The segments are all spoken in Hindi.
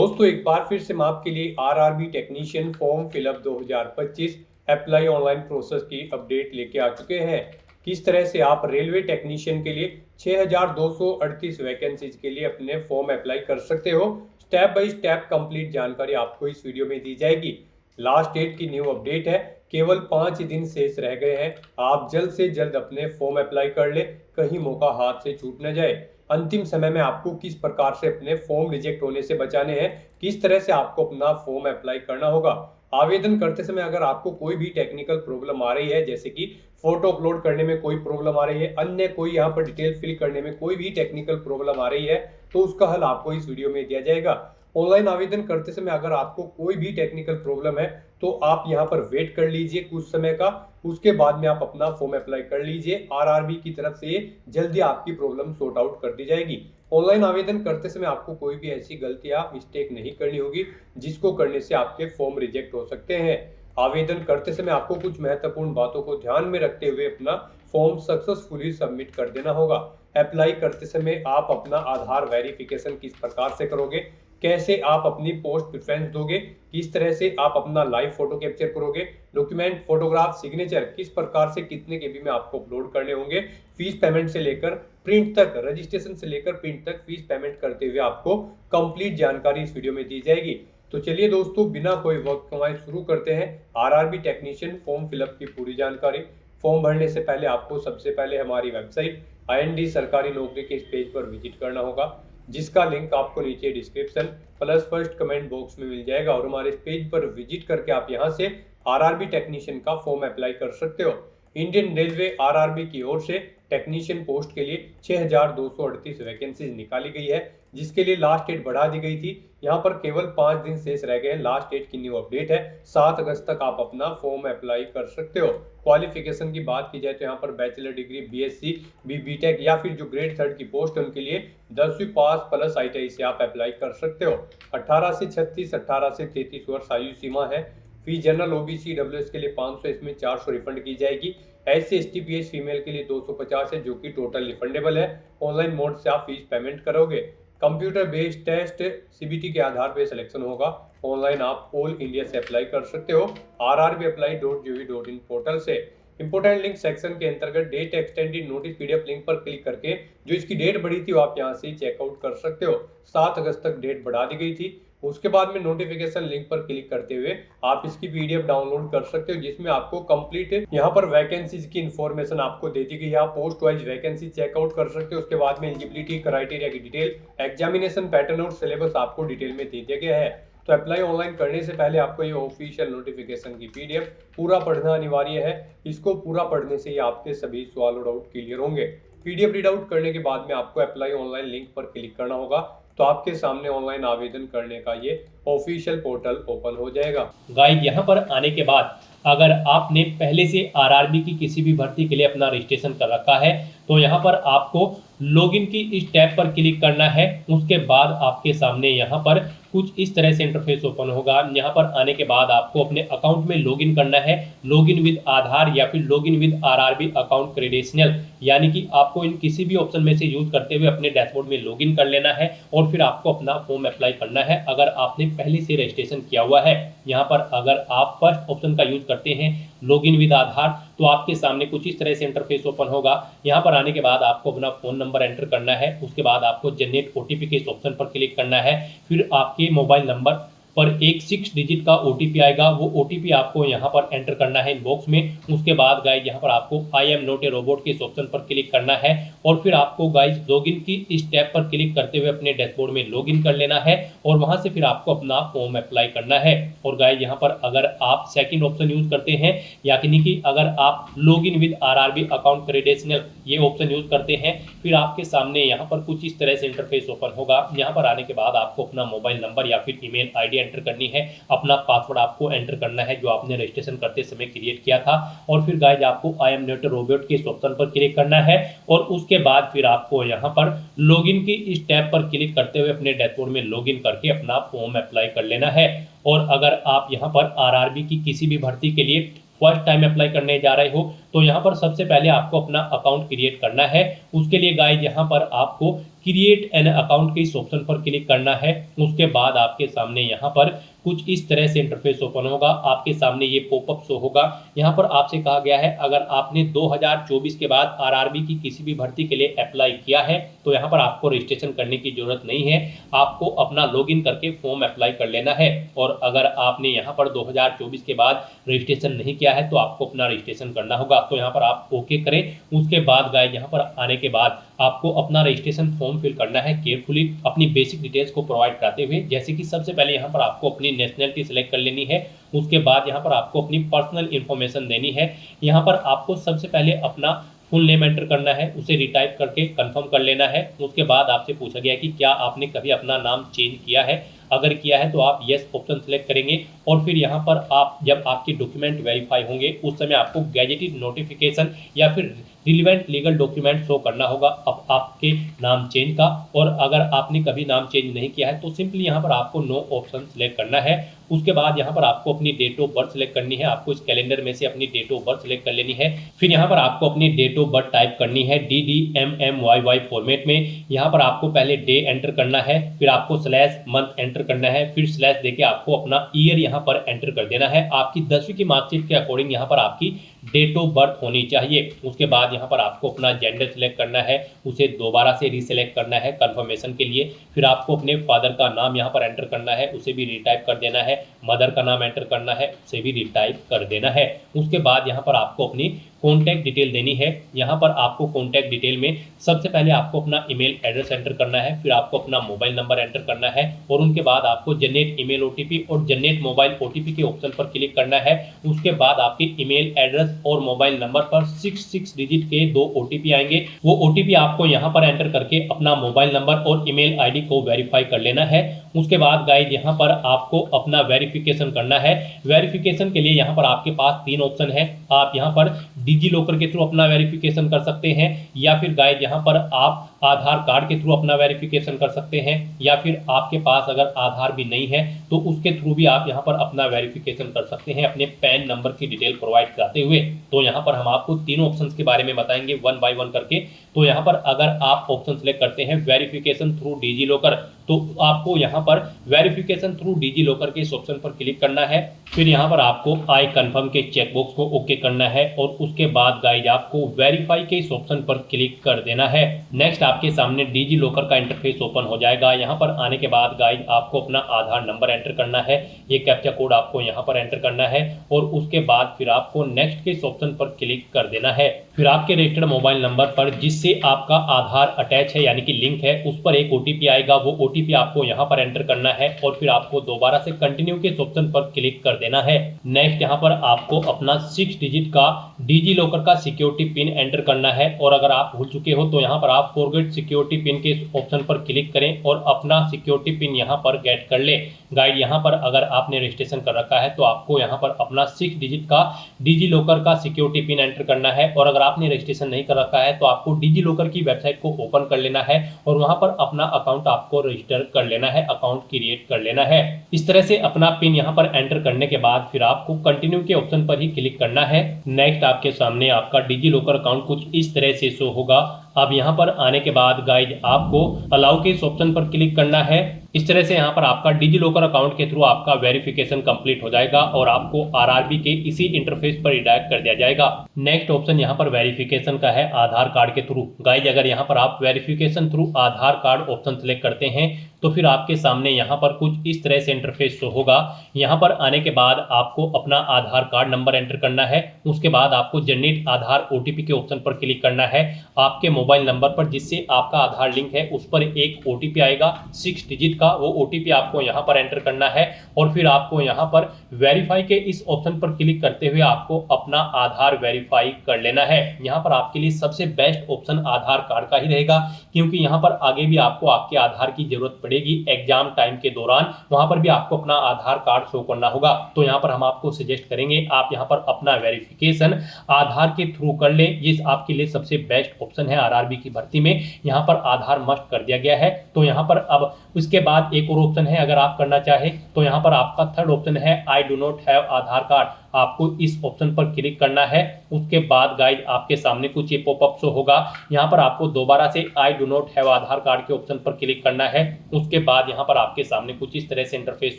दोस्तों एक बार फिर से मैं आपके लिए RRB technician form fill up 2025 apply online process की अपडेट लेके आ चुके हैं। किस तरह से आप रेलवे टेक्नीशियन के लिए 6238 वैकेंसीज के लिए अपने फॉर्म अप्लाई कर सकते हो। स्टेप बाय स्टेप कंप्लीट जानकारी आपको इस वीडियो में दी जाएगी। लास्ट डेट की न्यू अपडेट है, केवल 5 दिन शेष रह गए हैं। आप जल्द से जल्द अपने फॉर्म अप्लाई कर ले, कहीं मौका हाथ से छूट न जाए। अंतिम समय में आपको किस प्रकार से अपने फॉर्म रिजेक्ट होने से बचाने हैं, किस तरह से आपको अपना फॉर्म अप्लाई करना होगा। आवेदन करते समय अगर आपको कोई भी टेक्निकल प्रॉब्लम आ रही है, जैसे कि फोटो अपलोड करने में कोई प्रॉब्लम आ रही है, अन्य कोई यहाँ पर डिटेल फिल करने में कोई भी टेक्निकल प्रॉब्लम आ रही है, तो उसका हल आपको इस वीडियो में दिया जाएगा। ऑनलाइन आवेदन करते समय अगर आपको कोई भी टेक्निकल प्रॉब्लम है तो आप यहाँ पर वेट कर लीजिए कुछ समय का, उसके बाद में आप अपना फॉर्म अप्लाई कर लीजिए। आरआरबी की तरफ से जल्दी आपकी प्रॉब्लम सॉर्ट आउट कर दी जाएगी। ऑनलाइन आवेदन करते समय आपको कोई भी ऐसी गलती या मिस्टेक नहीं करनी होगी जिसको करने से आपके फॉर्म रिजेक्ट हो सकते हैं। आवेदन करते समय आपको कुछ महत्वपूर्ण बातों को ध्यान में रखते हुए अपना फॉर्म सक्सेसफुली सबमिट कर देना होगा। अप्लाई करते समय आप अपना आधार वेरिफिकेशन किस प्रकार से करोगे, कैसे आप अपनी पोस्ट प्रेफरेंस दोगे, किस तरह से आप अपना लाइव फोटो कैप्चर करोगे, डॉक्यूमेंट, फोटोग्राफ, सिग्नेचर किस प्रकार से कितने केबी में आपको अपलोड करने होंगे, फीस पेमेंट से लेकर प्रिंट तक, रजिस्ट्रेशन से लेकर प्रिंट तक फीस पेमेंट करते हुए आपको कंप्लीट जानकारी इस वीडियो में दी जाएगी। तो चलिए दोस्तों, बिना कोई वक्त गंवाए शुरू करते हैं आरआरबी टेक्नीशियन फॉर्म फिलअप की पूरी जानकारी। फॉर्म भरने से पहले आपको सबसे पहले हमारी वेबसाइट IND सरकारी नौकरी के इस पेज पर विजिट करना होगा, जिसका लिंक आपको नीचे description plus first comment box में मिल जाएगा। और हमारे इस पेज पर विजिट करके आप यहां से आरआरबी टेक्नीशियन का फॉर्म अप्लाई कर सकते हो। इंडियन रेलवे आरआरबी की ओर से टेक्नीशियन पोस्ट के लिए 6238 वैकेंसीज निकाली गई है, जिसके लिए लास्ट डेट बढ़ा दी गई थी। यहाँ पर केवल 5 दिन शेष रह गए हैं। लास्ट डेट की न्यू अपडेट है, 7 अगस्त तक आप अपना फॉर्म अप्लाई कर सकते हो। क्वालिफिकेशन की बात की जाए तो यहाँ पर बैचलर डिग्री, BSc, BTech या फिर जो ग्रेड 3 की पोस्ट है उनके लिए 10वीं पास प्लस ITI से आप अप्लाई कर सकते हो। 18 से 36, 18 से 33 वर्ष आयु सीमा है। फीस जनरल, OBC, WS के लिए 500, इसमें 400 रिफंड की जाएगी। SC, ST, PH फीमेल के लिए 250 है, जो कि टोटल रिफंडेबल है। ऑनलाइन मोड से आप फीस पेमेंट करोगे। कंप्यूटर बेस्ड टेस्ट CBT के आधार पर सिलेक्शन होगा। ऑनलाइन आप ऑल इंडिया से अप्लाई कर सकते हो rrbapply.gov.in पोर्टल से। इंपोर्टेंट लिंक सेक्शन के अंतर्गत date extended notice PDF link पर क्लिक करके जो इसकी डेट बढ़ी थी वो आप यहां से चेकआउट कर सकते हो। 7 अगस्त तक डेट बढ़ा दी गई थी। उसके बाद में नोटिफिकेशन लिंक पर क्लिक करते हुए आप इसकी PDF डाउनलोड कर सकते हो, जिसमें आपको कंप्लीट यहाँ पर वैकेंसीज की इंफॉर्मेशन आपको दे दी गई है। आप पोस्ट वाइज वैकेंसी चेकआउट कर सकते हो। उसके बाद में एलिजिबिलिटी क्राइटेरिया की डिटेल, एग्जामिनेशन पैटर्न और सिलेबस आपको डिटेल में दे दिया गया है। तो अप्लाई ऑनलाइन करने से पहले आपको ये ऑफिशियल नोटिफिकेशन की PDF पूरा पढ़ना अनिवार्य है। इसको पूरा पढ़ने से ही आपके सभी सवाल और डाउट क्लियर होंगे। PDF रीड आउट करने के बाद में आपको अप्लाई ऑनलाइन लिंक पर क्लिक करना होगा, तो आपके सामने ऑनलाइन आवेदन करने का ये ऑफिशियल पोर्टल ओपन हो जाएगा। गाइस, यहाँ पर आने के बाद अगर आपने पहले से आरआरबी की किसी भी भर्ती के लिए अपना रजिस्ट्रेशन कर रखा है तो यहाँ पर आपको लॉगिन की इस टैब पर क्लिक करना है। उसके बाद आपके सामने यहाँ पर कुछ इस तरह से इंटरफेस ओपन होगा। यहाँ पर आने के बाद आपको अपने अकाउंट में लॉगिन करना है, लॉगिन विद आधार या फिर login with RRB account credential, यानी कि आपको इन किसी भी ऑप्शन में से यूज करते हुए अपने डैशबोर्ड में लॉगिन कर लेना है और फिर आपको अपना फॉर्म अप्लाई करना है अगर आपने पहले से रजिस्ट्रेशन किया हुआ है। यहाँ पर अगर आप फर्स्ट ऑप्शन का यूज करते हैं लॉगिन विद आधार तो आपके सामने कुछ इस तरह से इंटरफेस ओपन होगा। यहाँ पर आने के बाद आपको अपना फोन नंबर एंटर करना है। उसके बाद आपको जनरेट OTP के इस ऑप्शन पर क्लिक करना है। फिर आपके मोबाइल नंबर पर एक 6 डिजिट का OTP आएगा। वो OTP आपको यहाँ पर एंटर करना है इनबॉक्स में। उसके बाद गाइज यहाँ पर आपको I am not a robot के इस ऑप्शन पर क्लिक करना है और फिर आपको गाइज लॉगिन की इस टैब पर क्लिक करते हुए अपने डैशबोर्ड में लॉगिन कर लेना है और वहां से फिर आपको अपना फॉर्म अप्लाई करना है। और गाइज यहाँ पर अगर आप सेकंड ऑप्शन यूज करते हैं, यानी कि अगर आप login with RRB account credential ये ऑप्शन यूज करते हैं, फिर आपके सामने यहाँ पर कुछ इस तरह से इंटरफेस ओपन होगा। यहाँ पर आने के बाद आपको अपना मोबाइल नंबर या फिर ईमेल ID एंटर करनी है, अपना पासवर्ड आपको एंटर करना है जो आपने रजिस्ट्रेशन करते समय क्रिएट किया था और फिर गाइज आपको I am not a robot के इस ऑप्शन पर क्लिक करना है और उसके बाद फिर आपको यहाँ पर लॉगिन की इस टैब पर क्लिक करते हुए अपने डैशबोर्ड में लॉगिन करके अपना फॉर्म अप्लाई कर लेना है। और अगर आप यहाँ पर आरआरबी की किसी भी भर्ती के लिए फर्स्ट टाइम अप्लाई करने जा रहे हो तो यहाँ पर सबसे पहले आपको अपना अकाउंट क्रिएट करना है। उसके लिए गाइज यहाँ पर आपको क्रिएट एन अकाउंट के इस ऑप्शन पर क्लिक करना है। उसके बाद आपके सामने यहाँ पर कुछ इस तरह से इंटरफेस ओपन होगा। आपके सामने ये पॉपअप शो होगा। यहाँ पर आपसे कहा गया है अगर आपने 2024 के बाद आरआरबी की किसी भी भर्ती के लिए अप्लाई किया है तो यहाँ पर आपको रजिस्ट्रेशन करने की जरूरत नहीं है, आपको अपना लॉगिन करके फॉर्म अप्लाई कर लेना है। और अगर आपने यहाँ पर 2024 के बाद रजिस्ट्रेशन नहीं किया है तो आपको अपना रजिस्ट्रेशन करना होगा। तो यहाँ पर आप ओके करें। उसके बाद गाइस यहाँ पर आने के बाद आपको अपना रजिस्ट्रेशन फॉर्म फिल करना है केयरफुली, अपनी बेसिक डिटेल्स को प्रोवाइड कराते हुए। जैसे कि सबसे पहले यहाँ पर आपको अपनी नेशनलिटी सेलेक्ट कर लेनी है। उसके बाद यहाँ पर आपको अपनी पर्सनल इंफॉर्मेशन देनी है। यहाँ पर आपको सबसे पहले अपना फुल नेम एंटर करना है, उसे रिटाइप करके कंफर्म कर लेना है। उसके बाद आपसे पूछा गया है कि क्या आपने कभी अपना नाम चेंज किया है। अगर किया है तो आप यस ऑप्शन सेलेक्ट करेंगे और फिर यहाँ पर आप जब आपके डॉक्यूमेंट वेरीफाई होंगे उस समय आपको गैजेटेड नोटिफिकेशन या फिर रिलीवेंट लीगल डॉक्यूमेंट शो करना होगा अब आपके नाम चेंज का। और अगर आपने कभी नाम चेंज नहीं किया है तो सिंपली यहाँ पर आपको नो ऑप्शन सेलेक्ट करना है। उसके बाद यहाँ पर आपको अपनी डेट ऑफ बर्थ सेलेक्ट करनी है। आपको इस कैलेंडर में से अपनी डेट ऑफ बर्थ सेलेक्ट कर लेनी है। फिर यहाँ पर आपको अपनी डेट ऑफ बर्थ टाइप करनी है DDMMYY फॉर्मेट में। यहाँ पर आपको पहले डे एंटर करना है, फिर आपको स्लैश मंथ एंटर करना है, फिर स्लैश देके आपको अपना ईयर यहाँ पर एंटर कर देना है। आपकी 10वीं की मार्कशीट के अकॉर्डिंग यहाँ पर आपकी डेट ऑफ बर्थ होनी चाहिए। उसके बाद यहाँ पर आपको अपना जेंडर सेलेक्ट करना है, उसे दोबारा से रीसेलेक्ट करना है कंफर्मेशन के लिए। फिर आपको अपने फादर का नाम यहाँ पर एंटर करना है, उसे भी रिटाइप कर देना है। मदर का नाम एंटर करना है, उसे भी रिटाइप कर देना है। उसके बाद यहाँ पर आपको अपनी कॉन्टैक्ट डिटेल देनी है। यहाँ पर आपको कॉन्टैक्ट डिटेल में सबसे पहले आपको अपना ईमेल एड्रेस एंटर करना है, फिर आपको अपना मोबाइल नंबर एंटर करना है और उनके बाद आपको जनरेट ईमेल ओटीपी और जनरेट मोबाइल ओटीपी के ऑप्शन पर क्लिक करना है। उसके बाद आपके ईमेल एड्रेस और मोबाइल नंबर पर 6 डिजिट के 2 ओटीपी आएंगे। वो ओटीपी आपको यहाँ पर एंटर करके अपना मोबाइल नंबर और ईमेल आईडी को वेरीफाई कर लेना है। उसके बाद गाइस यहाँ पर आपको अपना वेरिफिकेशन करना है। वेरिफिकेशन के लिए यहाँ पर आपके पास 3 ऑप्शन है। आप यहाँ पर डिजी लॉकर के थ्रू अपना वेरिफिकेशन कर सकते हैं, या फिर गाइस यहाँ पर आप आधार कार्ड के थ्रू अपना वेरिफिकेशन कर सकते हैं, या फिर आपके पास अगर आधार भी नहीं है तो उसके थ्रू भी आप यहाँ पर अपना वेरिफिकेशन कर सकते हैं अपने पैन नंबर की डिटेल प्रोवाइड कराते हुए। तो यहाँ पर हम आपको तीनों ऑप्शंस के बारे में बताएंगे 1 बाय 1 करके। तो यहाँ पर अगर आप ऑप्शन सेलेक्ट करते हैं वेरिफिकेशन थ्रू डिजी लॉकर, तो आपको यहाँ पर वेरिफिकेशन थ्रू डिजी लॉकर के इस ऑप्शन पर क्लिक करना है। फिर यहाँ पर आपको आई कंफर्म के चेकबॉक्स को ओके करना है और उसके बाद गाइज आपको वेरीफाई के इस ऑप्शन पर क्लिक कर देना है। नेक्स्ट आपके सामने डिजी लॉकर का इंटरफेस ओपन हो जाएगा। यहाँ पर आने के बाद गाइज आपको अपना आधार नंबर एंटर करना है, ये कैप्चा कोड आपको यहाँ पर एंटर करना है और उसके बाद फिर आपको नेक्स्ट के इस ऑप्शन पर क्लिक कर देना है। फिर आपके रजिस्टर्ड मोबाइल नंबर पर जिससे आपका आधार अटैच है यानी कि लिंक है, उस पर एक ओटीपी आएगा। वो ओटीपी आपको यहाँ पर एंटर करना है और फिर आपको दोबारा से कंटिन्यू के इस ऑप्शन पर क्लिक कर देना है। नेक्स्ट यहाँ पर आपको अपना 6 डिजिट का डिजी लॉकर का सिक्योरिटी पिन एंटर करना है और अगर आप भूल चुके हो तो यहाँ पर आप फॉरगेट सिक्योरिटी पिन के ऑप्शन पर क्लिक करें और अपना सिक्योरिटी पिन यहाँ पर गेट कर ले। गाइड यहाँ पर अगर आपने रजिस्ट्रेशन कर रखा है तो आपको यहाँ पर अपना 6 डिजिट का डिजी लॉकर का सिक्योरिटी पिन एंटर करना है और अगर आपने रजिस्ट्रेशन नहीं कर रखा है तो आपको डिजी लॉकर की वेबसाइट को ओपन कर लेना है और वहां पर अपना अकाउंट आपको रजिस्टर कर लेना है, अकाउंट क्रिएट कर लेना है। इस तरह से अपना पिन यहाँ पर एंटर करने के बाद फिर आपको कंटिन्यू के ऑप्शन पर ही क्लिक करना है। नेक्स्ट आपके सामने आपका डिजी लॉकर अकाउंट कुछ इस तरह से शो होगा। अब यहाँ पर आने के बाद गाइज आपको अलाउ के इस ऑप्शन पर क्लिक करना है। इस तरह से यहाँ पर आपका डिजी लॉकर अकाउंट के थ्रू आपका वेरिफिकेशन कंप्लीट हो जाएगा और आपको आरआरबी के इसी इंटरफेस पर रिडायरेक्ट कर दिया जाएगा। नेक्स्ट ऑप्शन यहाँ पर वेरिफिकेशन का है आधार कार्ड के थ्रू। गाइज अगर यहाँ पर आप वेरिफिकेशन थ्रू आधार कार्ड ऑप्शन सेलेक्ट करते हैं तो फिर आपके सामने यहाँ पर कुछ इस तरह से इंटरफेस शो होगा। यहाँ पर आने के बाद आपको अपना आधार कार्ड नंबर एंटर करना है। उसके बाद आपको जनरेट आधार ओटीपी के ऑप्शन पर क्लिक करना है। आपके मोबाइल नंबर पर जिससे आपका आधार लिंक है उस पर एक ओटीपी आएगा 6 डिजिट का, वो ओटीपी आपको यहाँ पर एंटर करना है और फिर आपको यहाँ पर वेरीफाई के इस ऑप्शन पर क्लिक करते हुए आपको अपना आधार वेरीफाई कर लेना है। यहाँ पर आपके लिए सबसे बेस्ट ऑप्शन आधार कार्ड का ही रहेगा क्योंकि यहाँ पर आगे भी आपको आपके आधार की जरूरत पड़ेगी एग्जाम टाइम के दौरान, वहां पर भी आपको अपना आधार कार्ड शो करना होगा। तो यहाँ पर हम आपको सजेस्ट करेंगे आप यहाँ पर अपना वेरिफिकेशन आधार के थ्रू कर ले। ये आपके लिए सबसे बेस्ट ऑप्शन है आरआरबी की भर्ती में। यहाँ पर आधार मस्ट कर दिया गया है। तो यहाँ पर अब उसके बाद एक और ऑप्शन है, अगर आप करना चाहें तो यहाँ पर आपका थर्ड ऑप्शन है I do not have Aadhaar card. आपको इस ऑप्शन पर क्लिक करना है। उसके बाद गाइज आपके सामने कुछ ये पॉपअप शो होगा। यहाँ पर आपको दोबारा से I do not have Aadhaar card के ऑप्शन पर क्लिक करना है। उसके बाद यहाँ पर आपके सामने कुछ इस तरह से इंटरफेस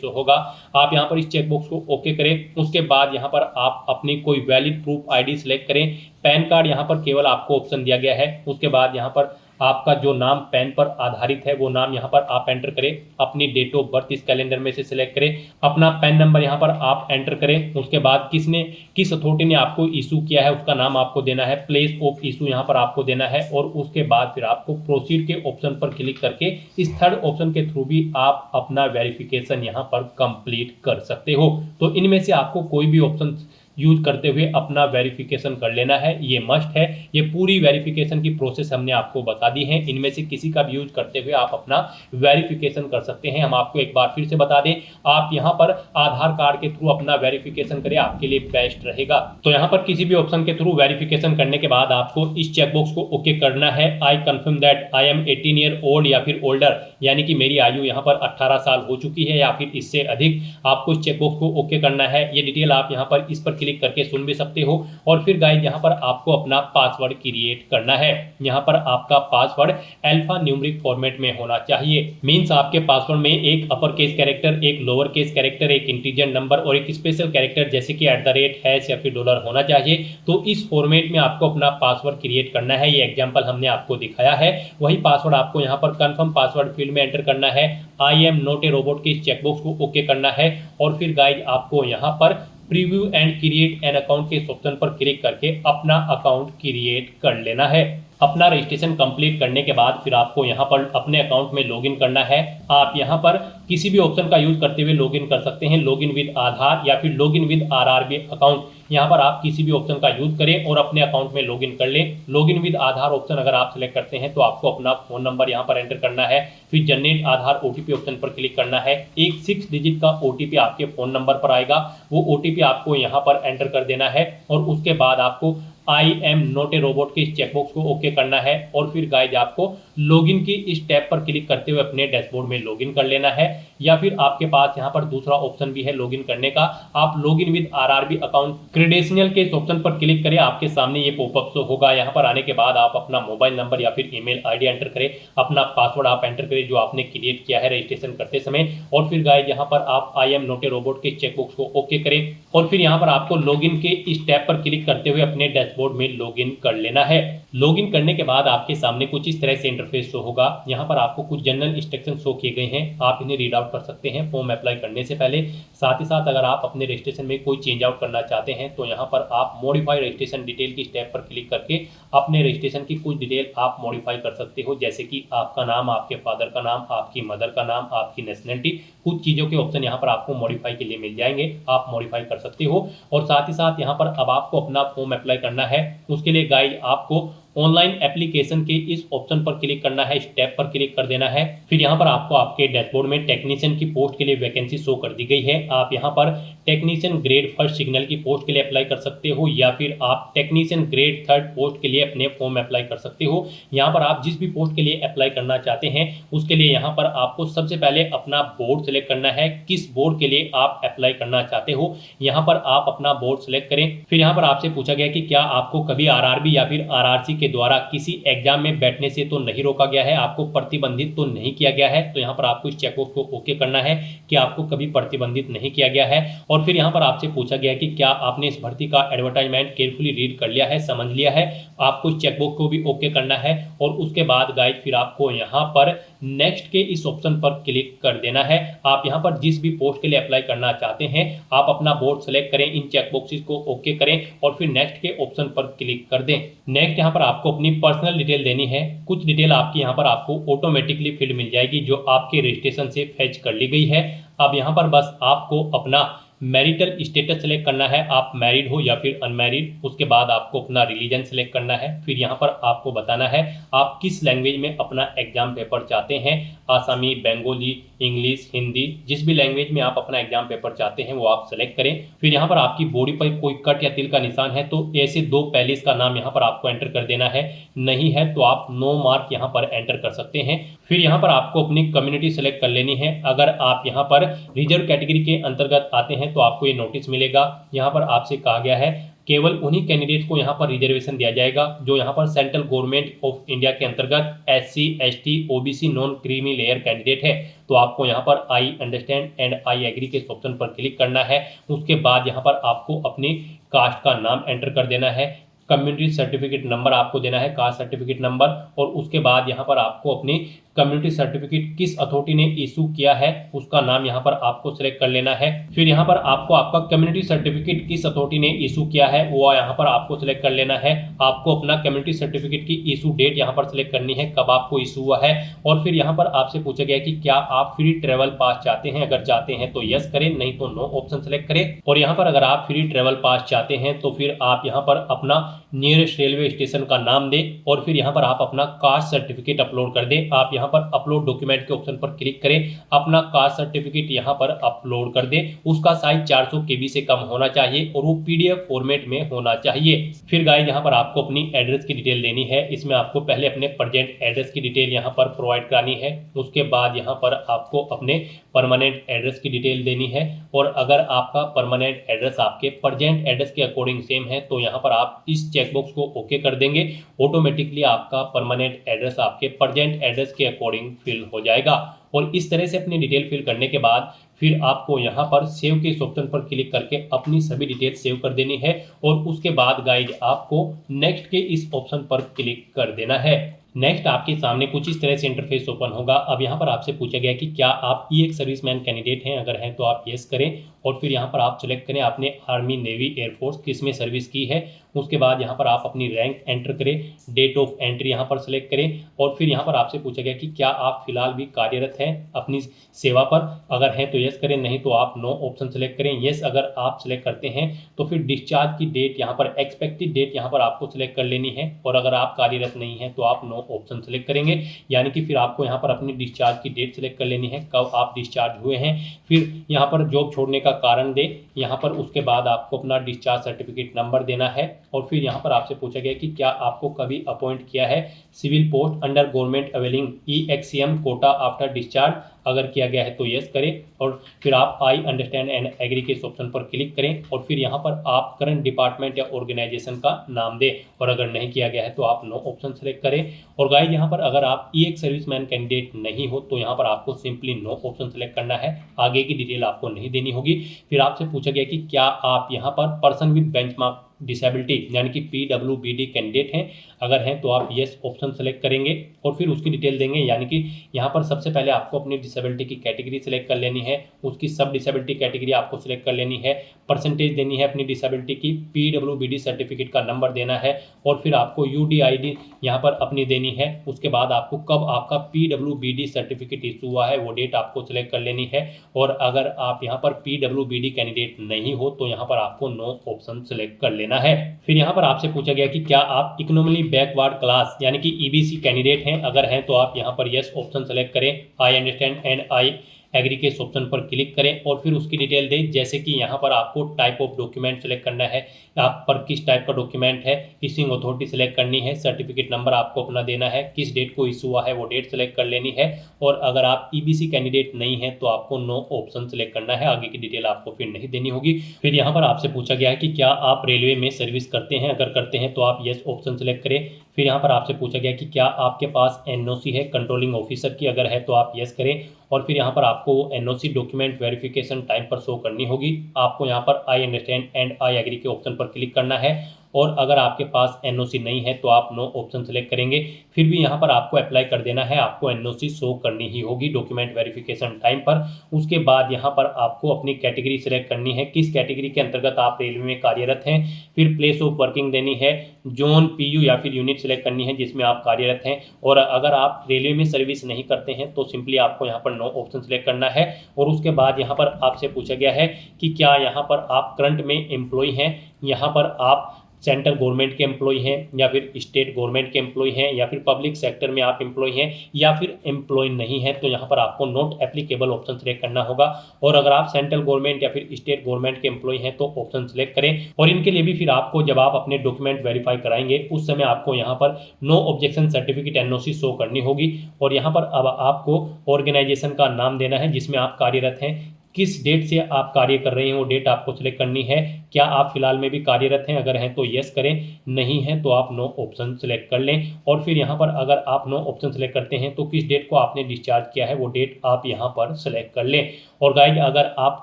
शो होगा। आप यहाँ पर इस चेकबॉक्स को ओके करें। उसके बाद यहाँ पर आप अपनी कोई वैलिड प्रूफ आईडी सिलेक्ट करें। पैन कार्ड यहाँ पर केवल आपको ऑप्शन दिया गया है। उसके बाद यहाँ पर आपका जो नाम पैन पर आधारित है वो नाम यहाँ पर आप एंटर करें। अपनी डेट ऑफ बर्थ इस कैलेंडर में से सिलेक्ट करें। अपना पैन नंबर यहाँ पर आप एंटर करें। उसके बाद किस अथॉरिटी ने आपको इशू किया है उसका नाम आपको देना है। प्लेस ऑफ इशू यहाँ पर आपको देना है और उसके बाद फिर आपको प्रोसीड के ऑप्शन पर क्लिक करके इस थर्ड ऑप्शन के थ्रू भी आप अपना वेरिफिकेशन यहाँ पर कंप्लीट कर सकते हो। तो इनमें से आपको कोई भी ऑप्शन यूज करते हुए अपना वेरिफिकेशन कर लेना है, ये मस्ट है। ये पूरी वेरिफिकेशन की प्रोसेस हमने आपको बता दी है। इनमें से किसी का भी यूज करते हुए आप अपना वेरिफिकेशन कर सकते हैं। हम आपको एक बार फिर से बता दें, आप यहाँ पर आधार कार्ड के थ्रू अपना वेरिफिकेशन करें, आपके लिए बेस्ट रहेगा। तो यहाँ पर किसी भी ऑप्शन के थ्रू वेरिफिकेशन करने के बाद आपको इस चेकबॉक्स को ओके करना है। I confirm that I am 18 year old या फिर ओल्डर, यानी कि मेरी आयु यहाँ पर 18 साल हो चुकी है या फिर इससे अधिक। आपको इस चेकबॉक्स को ओके करना है। ये डिटेल आप यहाँ पर इस पर क्लिक करके सुन भी सकते हो। और फिर गाइस यहाँ पर आपको अपना पासवर्ड क्रिएट करना है। यहाँ पर आपका पासवर्ड अल्फा न्यूमेरिक फॉर्मेट में होना चाहिए। मींस आपके पासवर्ड में एक अपर केस कैरेक्टर, एक लोअर केस कैरेक्टर, एक इंटीजर नंबर और एक स्पेशल कैरेक्टर जैसे कि @ या फिर $, होना चाहिए। तो इस फॉर्मेट में आपको अपना पासवर्ड क्रिएट करना है। ये एग्जाम्पल हमने आपको दिखाया है। वही पासवर्ड आपको यहाँ पर कंफर्म पासवर्ड फील्ड में एंटर करना है। I am not a robot के इस चेकबॉक्स को ओके करना है। और फिर गाइस आपको यहाँ पर preview and create an account के ऑप्शन पर क्लिक करके अपना अकाउंट क्रिएट कर लेना है। अपना रजिस्ट्रेशन कंप्लीट करने के बाद फिर आपको यहाँ पर अपने अकाउंट में लॉगिन करना है। आप यहाँ पर किसी भी ऑप्शन का यूज करते हुए लॉगिन कर सकते हैं, लॉगिन विद आधार या फिर लॉगिन विद आरआरबी अकाउंट। यहाँ पर आप किसी भी ऑप्शन का यूज करें और अपने अकाउंट में लॉगिन कर लें। लॉगिन विद आधार ऑप्शन अगर आप सिलेक्ट करते हैं तो आपको अपना फोन नंबर यहाँ पर एंटर करना है। फिर जनरेट आधार ओटीपी ऑप्शन पर क्लिक करना है। एक 6 डिजिट का ओटीपी आपके फोन नंबर पर आएगा। वो ओटीपी आपको यहाँ पर एंटर कर देना है और उसके बाद आपको I am not a robot के इस चेकबॉक्स को ओके करना है। और फिर गाइज आपको लॉगिन की इस टैब पर क्लिक करते हुए अपने डैशबोर्ड में लॉगिन कर लेना है। या फिर आपके पास यहाँ पर दूसरा ऑप्शन भी है लॉगिन करने का। आप login with RRB account credential के इस ऑप्शन पर क्लिक करें। आपके सामने ये पॉपअप शो होगा। यहाँ पर आने के बाद आप अपना मोबाइल नंबर या फिर ईमेल आईडी एंटर करें। अपना पासवर्ड आप एंटर करें जो आपने क्रिएट किया है रजिस्ट्रेशन करते समय। और फिर गाइज यहाँ पर आप I am not a robot के चेकबॉक्स को ओके करें। और फिर यहाँ पर आपको लॉगिन के इस टैब पर क्लिक करते हुए अपने डैशबोर्ड में लॉगिन कर लेना है। लॉगिन करने के बाद आपके सामने कुछ इस तरह से इंटरफेस शो होगा। यहाँ पर आपको कुछ जनरल इंस्ट्रक्शन शो किए गए हैं, आप इन्हें रीड आउट कर सकते हैं फॉर्म अप्लाई करने से पहले। साथ ही साथ अगर आप अपने रजिस्ट्रेशन में कोई चेंज आउट करना चाहते हैं तो यहाँ पर आप मॉडिफाई रजिस्ट्रेशन डिटेल की स्टेप पर क्लिक करके अपने रजिस्ट्रेशन की कुछ डिटेल आप मॉडिफाई कर सकते हो, जैसे कि आपका नाम, आपके फादर का नाम, आपकी मदर का नाम, आपकी नेशनलिटी। कुछ चीज़ों के ऑप्शन यहाँ पर आपको मॉडिफाई के लिए मिल जाएंगे, आप मॉडिफाई कर सकते हो। और साथ ही साथ यहाँ पर अब आपको अपना फॉर्म अप्लाई करना है। उसके लिए गाइड आपको ऑनलाइन एप्लीकेशन के इस ऑप्शन पर क्लिक करना है, स्टेप पर क्लिक कर देना है। फिर यहाँ पर आपको आपके डैशबोर्ड में टेक्नीशियन की पोस्ट के लिए वैकेंसी शो कर दी गई है। आप यहाँ पर टेक्नीशियन ग्रेड 1 सिग्नल की पोस्ट के लिए अप्लाई कर सकते हो या फिर आप टेक्नीशियन ग्रेड 3 पोस्ट के लिए अपने फॉर्म अप्लाई कर सकते हो। यहाँ पर आप जिस भी पोस्ट के लिए अप्लाई करना चाहते हैं उसके लिए यहाँ पर आपको सबसे पहले अपना बोर्ड सेलेक्ट करना है, किस बोर्ड के लिए आप अप्लाई करना चाहते हो। यहाँ पर आप अपना बोर्ड सेलेक्ट करें। फिर यहाँ पर आपसे पूछा गया कि क्या आपको कभी आरआरबी या फिर आरआरसी के द्वारा किसी एग्जाम में बैठने से तो नहीं रोका गया है, आपको प्रतिबंधित तो नहीं किया गया है। तो यहाँ पर आपको इस चेकबॉक्स को ओके करना है कि आपको कभी प्रतिबंधित नहीं किया गया है। और फिर यहाँ पर आपसे पूछा गया कि क्या आपने इस भर्ती का एडवर्टाइजमेंट केयरफुली रीड कर लिया है, समझ लिया है। आपको इस चेकबॉक्स को भी ओके करना है। और उसके बाद गाइड फिर आपको यहाँ पर नेक्स्ट के इस ऑप्शन पर क्लिक कर देना है। आप यहाँ पर जिस भी पोस्ट के लिए अप्लाई करना चाहते हैं आप अपना बोर्ड सेलेक्ट करें, इन चेकबॉक्सेस को ओके करें और फिर नेक्स्ट के ऑप्शन पर क्लिक कर दें। नेक्स्ट यहाँ पर आपको अपनी पर्सनल डिटेल देनी है। कुछ डिटेल आपकी यहाँ पर आपको ऑटोमेटिकली फील्ड मिल जाएगी जो आपके रजिस्ट्रेशन से फेच कर ली गई है। अब यहाँ पर बस आपको अपना मैरिटल स्टेटस सेलेक्ट करना है, आप मैरिड हो या फिर अनमैरिड। उसके बाद आपको अपना रिलीजन सेलेक्ट करना है। फिर यहाँ पर आपको बताना है आप किस लैंग्वेज में अपना एग्जाम पेपर चाहते हैं, आसामी, बंगाली, इंग्लिश, हिंदी, जिस भी लैंग्वेज में आप अपना एग्जाम पेपर चाहते हैं वो आप सेलेक्ट करें। फिर यहाँ पर आपकी बॉडी पर कोई कट या तिल का निशान है तो ऐसे 2 पैलेस का नाम यहाँ पर आपको एंटर कर देना है, नहीं है तो आप नो मार्क यहाँ पर एंटर कर सकते हैं। फिर यहाँ पर आपको अपनी कम्युनिटी सेलेक्ट कर लेनी है। अगर आप यहाँ पर रिजर्व कैटेगरी के अंतर्गत आते हैं तो आपको ये नोटिस मिलेगा। यहाँ पर आपसे कहा गया है केवल उन्हीं कैंडिडेट्स को यहाँ पर रिजर्वेशन दिया जाएगा जो यहाँ पर सेंट्रल गवर्नमेंट ऑफ इंडिया के अंतर्गत SC ST OBC non creamy layer candidate है। तो आपको यहाँ पर I understand and I agree के ऑप्शन पर क्लिक करना है। उसके बाद यहाँ पर आपको अपनी कास्ट का नाम एंटर कर देना है, कम्युनिटी सर्टिफिकेट नंबर आपको देना है, कास्ट सर्टिफिकेट नंबर, और उसके बाद यहाँ पर आपको अपनी कम्युनिटी सर्टिफिकेट किस अथॉरिटी ने इशू किया है उसका नाम यहाँ पर आपको सिलेक्ट कर लेना है। फिर यहाँ पर आपको आपका कम्युनिटी सर्टिफिकेट किस अथॉरिटी ने इशू किया है वो यहाँ पर आपको सिलेक्ट कर लेना है। आपको अपना कम्युनिटी सर्टिफिकेट की इशू डेट यहाँ पर सिलेक्ट करनी है, कब आपको इशू हुआ है। और फिर यहाँ पर आपसे पूछा गया कि क्या आप फ्री ट्रेवल पास चाहते हैं, अगर चाहते हैं तो यस करें, नहीं तो नो ऑप्शन सेलेक्ट करें। और यहाँ पर अगर आप फ्री ट्रेवल पास चाहते हैं तो फिर आप यहाँ पर अपना नियरेस्ट रेलवे स्टेशन का नाम दें और फिर यहाँ पर आप अपना कास्ट सर्टिफिकेट अपलोड कर दें। आप यहाँ पर अपलोड डॉक्यूमेंट के ऑप्शन पर क्लिक करें, अपना कास्ट सर्टिफिकेट यहाँ पर अपलोड कर दें। उसका साइज 400 KB से कम होना चाहिए और वो PDF फॉर्मेट में होना चाहिए। फिर गाइस यहाँ पर आपको अपनी एड्रेस की डिटेल देनी है। इसमें आपको पहले अपने प्रेजेंट एड्रेस की डिटेल यहाँ पर प्रोवाइड करानी है। उसके बाद यहाँ पर आपको अपने परमानेंट एड्रेस की डिटेल देनी है। और अगर आपका परमानेंट एड्रेस आपके प्रेजेंट एड्रेस के अकॉर्डिंग सेम है तो यहाँ पर आप इस चेकबॉक्स को ओके कर देंगे। ऑटोमेटिकली आपका परमानेंट एड्रेस आपके प्रेजेंट एड्रेस के अकॉर्डिंग फिल हो जाएगा। और इस तरह से अपनी डिटेल फिल करने के बाद फिर आपको यहाँ पर सेव के इस ऑप्शन पर क्लिक करके अपनी सभी डिटेल सेव कर देनी है। और उसके बाद गाइज आपको नेक्स्ट के इस ऑप्शन पर क्लिक कर देना है। नेक्स्ट आपके सामने कुछ इस तरह से इंटरफेस ओपन होगा। अब यहाँ पर आपसे पूछा गया कि क्या आप एक सर्विसमैन कैंडिडेट हैं, अगर हैं तो आप यस करें और फिर यहाँ पर आप सेलेक्ट करें आपने आर्मी, नेवी, एयरफोर्स किस में सर्विस की है। उसके बाद यहाँ पर आप अपनी रैंक एंटर करें, डेट ऑफ एंट्री यहाँ पर सेलेक्ट करें और फिर यहाँ पर आपसे पूछा गया कि क्या आप फिलहाल भी कार्यरत हैं अपनी सेवा पर, अगर हैं तो यस करें, नहीं तो आप नो ऑप्शन सेलेक्ट करें। यस अगर आप सेलेक्ट करते हैं तो फिर डिस्चार्ज की डेट यहाँ पर एक्सपेक्टेड डेट यहाँ पर आपको सिलेक्ट कर लेनी है। और अगर आप कार्यरत नहीं है तो आप नो ऑप्शन सेलेक्ट करेंगे, यानी कि फिर आपको यहाँ पर अपनी डिस्चार्ज की डेट सेलेक्ट कर लेनी है, कब आप डिस्चार्ज हुए हैं। फिर यहाँ पर जॉब छोड़ने का कारण दे यहाँ पर। उसके बाद आपको अपना डिस्चार्ज सर्टिफिकेट नंबर देना है। और फिर यहाँ पर आपसे पूछा गया कि क्या आपको कभी अपॉइंट किया है civil post under government availing EXCM quota after discharge, अगर किया गया है तो यस करें। और फिर आप आई अंडरस्टैंड एंड एग्री के इस ऑप्शन पर क्लिक करें और फिर यहाँ पर आप करंट डिपार्टमेंट या ऑर्गेनाइजेशन का नाम दें। और अगर नहीं किया गया है तो आप नो ऑप्शन सेलेक्ट करें। और गाइस यहाँ पर अगर आप एक सर्विसमैन कैंडिडेट नहीं हो तो यहाँ पर आपको सिंपली नो ऑप्शन सेलेक्ट करना है, आगे की डिटेल आपको नहीं देनी होगी। फिर आपसे पूछा गया कि क्या आप यहाँ पर पर्सन विद बेंचमार्क डिसेबिलिटी यानी कि PWBD कैंडिडेट हैं, अगर हैं तो आप यस ऑप्शन सेलेक्ट करेंगे और फिर उसकी डिटेल देंगे। यानी कि यहाँ पर सबसे पहले आपको अपनी डिसेबिलिटी की कैटेगरी सेलेक्ट कर लेनी है, उसकी सब डिसेबिलिटी कैटेगरी आपको सिलेक्ट कर लेनी है, परसेंटेज देनी है अपनी डिसेबिलिटी की, PWBD सर्टिफिकेट का नंबर देना है और फिर आपको UDID यहाँ पर अपनी देनी है। उसके बाद आपको कब आपका PWBD सर्टिफिकेट इशू हुआ है वो डेट आपको सिलेक्ट कर लेनी है। और अगर आप यहाँ पर PWBD कैंडिडेट नहीं हो तो यहाँ पर आपको नो ऑप्शन सेलेक्ट कर लेना है। फिर यहाँ पर आपसे पूछा गया कि क्या आप इकोनॉमिकली बैकवर्ड क्लास यानी कि EBC कैंडिडेट हैं, अगर हैं तो आप यहाँ पर यस ऑप्शन सेलेक्ट करें, I understand and I agree के इस ऑप्शन पर क्लिक करें और फिर उसकी डिटेल दें। जैसे कि यहाँ पर आपको टाइप ऑफ डॉक्यूमेंट सेलेक्ट करना है, आप पर किस टाइप का डॉक्यूमेंट है, इशूइंग अथॉरिटी सेलेक्ट करनी है, सर्टिफिकेट नंबर आपको अपना देना है, किस डेट को इशू हुआ है वो डेट सेलेक्ट कर लेनी है। और अगर आप EBC कैंडिडेट नहीं है तो आपको नो ऑप्शन सेलेक्ट करना है, आगे की डिटेल आपको फिर नहीं देनी होगी। फिर यहाँ पर आपसे पूछा गया है कि क्या आप रेलवे में सर्विस करते हैं, अगर करते हैं तो आप यस ऑप्शन सेलेक्ट करें। फिर यहाँ पर आपसे पूछा गया कि क्या आपके पास NOC है कंट्रोलिंग ऑफिसर की, अगर है तो आप यस करें। और फिर यहाँ पर आपको NOC डॉक्यूमेंट वेरिफिकेशन टाइम पर शो करनी होगी। आपको यहाँ पर I understand and I agree के ऑप्शन पर क्लिक करना है। और अगर आपके पास NOC नहीं है तो आप नो ऑप्शन सेलेक्ट करेंगे। फिर भी यहाँ पर आपको अप्लाई कर देना है, आपको NOC शो करनी ही होगी डॉक्यूमेंट वेरिफिकेशन टाइम पर। उसके बाद यहाँ पर आपको अपनी कैटेगरी सेलेक्ट करनी है, किस कैटेगरी के अंतर्गत आप रेलवे में कार्यरत हैं। फिर प्लेस ऑफ वर्किंग देनी है, जोन, PU या फिर यूनिट सेलेक्ट करनी है जिसमें आप कार्यरत हैं। और अगर आप रेलवे में सर्विस नहीं करते हैं तो सिंपली आपको यहाँ पर नो ऑप्शन सेलेक्ट करना है। और उसके बाद यहाँ पर आपसे पूछा गया है कि क्या यहाँ पर आप करंट में एम्प्लॉय हैं, यहाँ पर आप सेंट्रल गवर्नमेंट के एम्प्लॉय हैं या फिर स्टेट गवर्नमेंट के एम्प्लॉय हैं या फिर पब्लिक सेक्टर में आप एम्प्लॉय हैं या फिर एम्प्लॉय नहीं है, तो यहाँ पर आपको नॉट एप्लीकेबल ऑप्शन सेलेक्ट करना होगा। और अगर आप सेंट्रल गवर्नमेंट या फिर स्टेट गवर्नमेंट के एम्प्लॉय हैं तो ऑप्शन सेलेक्ट करें। और इनके लिए भी फिर आपको जब आप अपने डॉक्यूमेंट वेरीफाई कराएंगे उस समय आपको यहाँ पर no objection certificate NOC show करनी होगी। और यहाँ पर अब आपको ऑर्गेनाइजेशन का नाम देना है जिसमें आप कार्यरत हैं, किस डेट से आप कार्य कर रहे हैं वो डेट आपको सिलेक्ट करनी है। क्या आप फिलहाल में भी कार्यरत हैं, अगर हैं तो यस करें, नहीं है तो आप नो ऑप्शन सेलेक्ट कर लें। और फिर यहाँ पर अगर आप नो ऑप्शन सेलेक्ट करते हैं तो किस डेट को आपने डिस्चार्ज किया है वो डेट आप यहाँ पर सेलेक्ट कर लें। और गाइज अगर आप